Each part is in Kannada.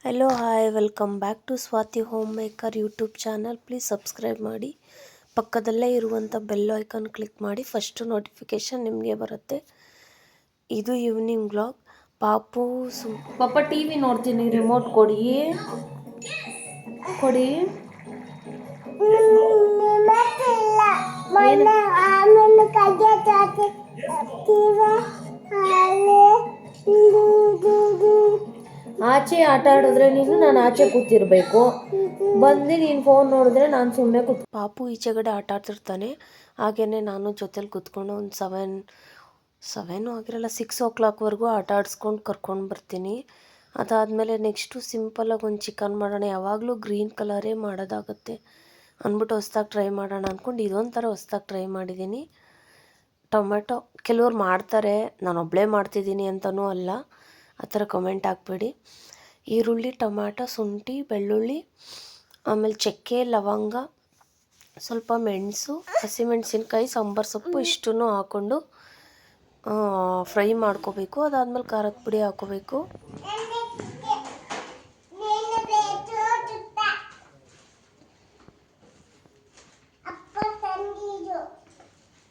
Hello hi welcome back to Swathi home maker YouTube channel. Please subscribe ಮಾಡಿ, ಪಕ್ಕದಲ್ಲೇ ಇರುವಂಥ ಬೆಲ್ ಐಕಾನ್ ಕ್ಲಿಕ್ ಮಾಡಿ, ಫಸ್ಟು ನೋಟಿಫಿಕೇಷನ್ ನಿಮಗೆ ಬರುತ್ತೆ. ಇದು ಈವ್ನಿಂಗ್ ವ್ಲಾಗ್. ಪಾಪು ಪಾಪ ಟಿ ವಿ ನೋಡ್ತೀನಿ, ರಿಮೋಟ್ ಕೊಡಿ ಕೊಡಿ. ಆಚೆ ಆಟ ಆಡಿದ್ರೆ ನೀನು, ನಾನು ಆಚೆ ಕೂತಿರ್ಬೇಕು. ಬಂದು ನೀನು ಫೋನ್ ನೋಡಿದ್ರೆ ನಾನು ಸುಮ್ಮನೆ ಪಾಪು ಈಚೆಗಡೆ ಆಟ ಆಡ್ತಿರ್ತಾನೆ. ಹಾಗೆಯೇ ನಾನು ಜೊತೇಲಿ ಕೂತ್ಕೊಂಡು ಒಂದು ಸೆವೆನು ಆಗಿರಲ್ಲ, 6 o'clockವರೆಗೂ ಆಟ ಆಡಿಸ್ಕೊಂಡು ಕರ್ಕೊಂಡು ಬರ್ತೀನಿ. ಅದಾದಮೇಲೆ ನೆಕ್ಸ್ಟು ಸಿಂಪಲಾಗಿ ಒಂದು ಚಿಕನ್ ಮಾಡೋಣ. ಯಾವಾಗಲೂ ಗ್ರೀನ್ ಕಲರೇ ಮಾಡೋದಾಗುತ್ತೆ ಅಂದ್ಬಿಟ್ಟು ಹೊಸ್ದಾಗಿ ಟ್ರೈ ಮಾಡೋಣ ಅಂದ್ಕೊಂಡು ಇದೊಂಥರ ಹೊಸ್ದಾಗಿ ಟ್ರೈ ಮಾಡಿದ್ದೀನಿ. ಟೊಮೆಟೊ ಕೆಲವ್ರು ಮಾಡ್ತಾರೆ, ನಾನೊಬ್ಬಳೇ ಮಾಡ್ತಿದ್ದೀನಿ ಅಂತಲೂ ಅಲ್ಲ, ಆ ಥರ ಕಮೆಂಟ್ ಹಾಕ್ಬೇಡಿ. ಈರುಳ್ಳಿ, ಟೊಮ್ಯಾಟೊ, ಶುಂಠಿ, ಬೆಳ್ಳುಳ್ಳಿ, ಆಮೇಲೆ ಚಕ್ಕೆ, ಲವಂಗ, ಸ್ವಲ್ಪ ಮೆಣಸು, ಹಸಿಮೆಣಸಿನ್ಕಾಯಿ, ಸಾಂಬಾರು ಸೊಪ್ಪು ಇಷ್ಟನ್ನು ಹಾಕ್ಕೊಂಡು ಫ್ರೈ ಮಾಡ್ಕೋಬೇಕು. ಅದಾದಮೇಲೆ ಖಾರದ ಪುಡಿ ಹಾಕ್ಕೋಬೇಕು.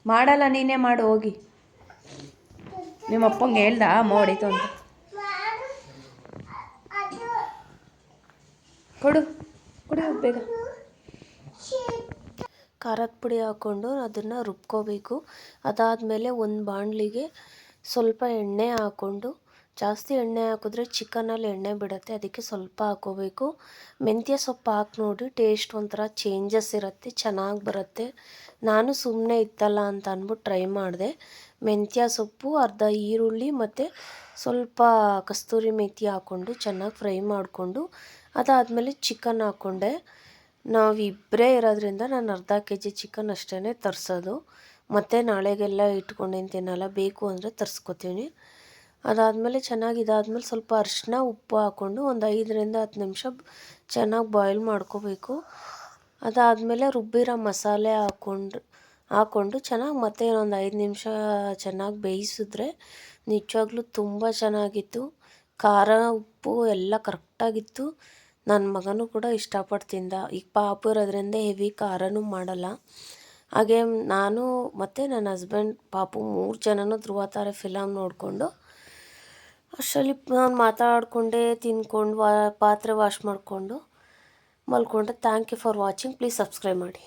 ಮಾಡಲ್ಲ, ನೀನೇ ಮಾಡು ಹೋಗಿ. ನಿಮ್ಮ ಅಪ್ಪಂಗೆ ಹೇಳ್ದ ಅಮ್ಮ ಹೊಡಿತು ಅಂತ. ಕೊಡು ಬೇಗ. ಖಾರದ ಪುಡಿ ಹಾಕ್ಕೊಂಡು ಅದನ್ನು ರುಬ್ಕೋಬೇಕು. ಅದಾದಮೇಲೆ ಒಂದು ಬಾಣಲಿಗೆ ಸ್ವಲ್ಪ ಎಣ್ಣೆ ಹಾಕ್ಕೊಂಡು, ಜಾಸ್ತಿ ಎಣ್ಣೆ ಹಾಕಿದ್ರೆ ಚಿಕನಲ್ಲಿ ಎಣ್ಣೆ ಬಿಡುತ್ತೆ, ಅದಕ್ಕೆ ಸ್ವಲ್ಪ ಹಾಕ್ಕೋಬೇಕು. ಮೆಂತ್ಯ ಸೊಪ್ಪು ಹಾಕಿ ನೋಡಿ, ಟೇಸ್ಟ್ ಒಂಥರ ಚೇಂಜಸ್ ಇರುತ್ತೆ, ಚೆನ್ನಾಗಿ ಬರುತ್ತೆ. ನಾನು ಸುಮ್ಮನೆ ಇತ್ತಲ್ಲ ಅಂತ ಅಂದ್ಬಿಟ್ಟು ಟ್ರೈ ಮಾಡಿದೆ. ಮೆಂತ್ಯ ಸೊಪ್ಪು, ಅರ್ಧ ಈರುಳ್ಳಿ ಮತ್ತು ಸ್ವಲ್ಪ ಕಸ್ತೂರಿ ಮೇಥಿ ಹಾಕ್ಕೊಂಡು ಚೆನ್ನಾಗಿ ಫ್ರೈ ಮಾಡಿಕೊಂಡು, ಅದಾದಮೇಲೆ ಚಿಕನ್ ಹಾಕ್ಕೊಂಡೆ. ನಾವಿಬ್ಬರೇ ಇರೋದ್ರಿಂದ ನಾನು ಅರ್ಧ kg ಚಿಕನ್ ಅಷ್ಟೇ ತರಿಸೋದು. ಮತ್ತು ನಾಳೆಗೆಲ್ಲ ಇಟ್ಕೊಂಡೇನು ತಿನ್ನಲ್ಲ, ಬೇಕು ಅಂದರೆ ತರಿಸ್ಕೊತೀನಿ. ಅದಾದಮೇಲೆ ಚೆನ್ನಾಗಿ ಇದಾದಮೇಲೆ ಸ್ವಲ್ಪ ಅರಿಶಿನ, ಉಪ್ಪು ಹಾಕ್ಕೊಂಡು ಒಂದು 5-10 ನಿಮಿಷ ಚೆನ್ನಾಗಿ ಬಾಯ್ಲ್ ಮಾಡ್ಕೋಬೇಕು. ಅದಾದಮೇಲೆ ರುಬ್ಬಿರೋ ಮಸಾಲೆ ಹಾಕ್ಕೊಂಡು ಚೆನ್ನಾಗಿ ಮತ್ತೆ ಒಂದು 5 ನಿಮಿಷ ಚೆನ್ನಾಗಿ ಬೇಯಿಸಿದ್ರೆ ನಿಜವಾಗ್ಲೂ ತುಂಬ ಚೆನ್ನಾಗಿತ್ತು. ಖಾರ, ಉಪ್ಪು ಎಲ್ಲ ಕರೆಕ್ಟಾಗಿತ್ತು. ನನ್ನ ಮಗನೂ ಕೂಡ ಇಷ್ಟಪಟ್ಟು ತಿಂದ. ಈಗ ಪಾಪು ಇರೋದ್ರಿಂದ ಹೆವಿ ಖಾರನೂ ಮಾಡಲ್ಲ. ಹಾಗೆ ನಾನು ಮತ್ತು ನನ್ನ ಹಸ್ಬೆಂಡ್, ಪಾಪು 3 ಜನನೂ ಧ್ರುವ ತಾರೆ ಫಿಲಮ್ ನೋಡಿಕೊಂಡು ಅಷ್ಟರಲ್ಲಿ ನಾನು ಮಾತಾಡಿಕೊಂಡೇ ತಿಂದ್ಕೊಂಡು ಪಾತ್ರೆ ವಾಶ್ ಮಾಡಿಕೊಂಡು ಮಲ್ಕೊಂಡೆ. Thank you for watching. Please subscribe ಮಾಡಿ.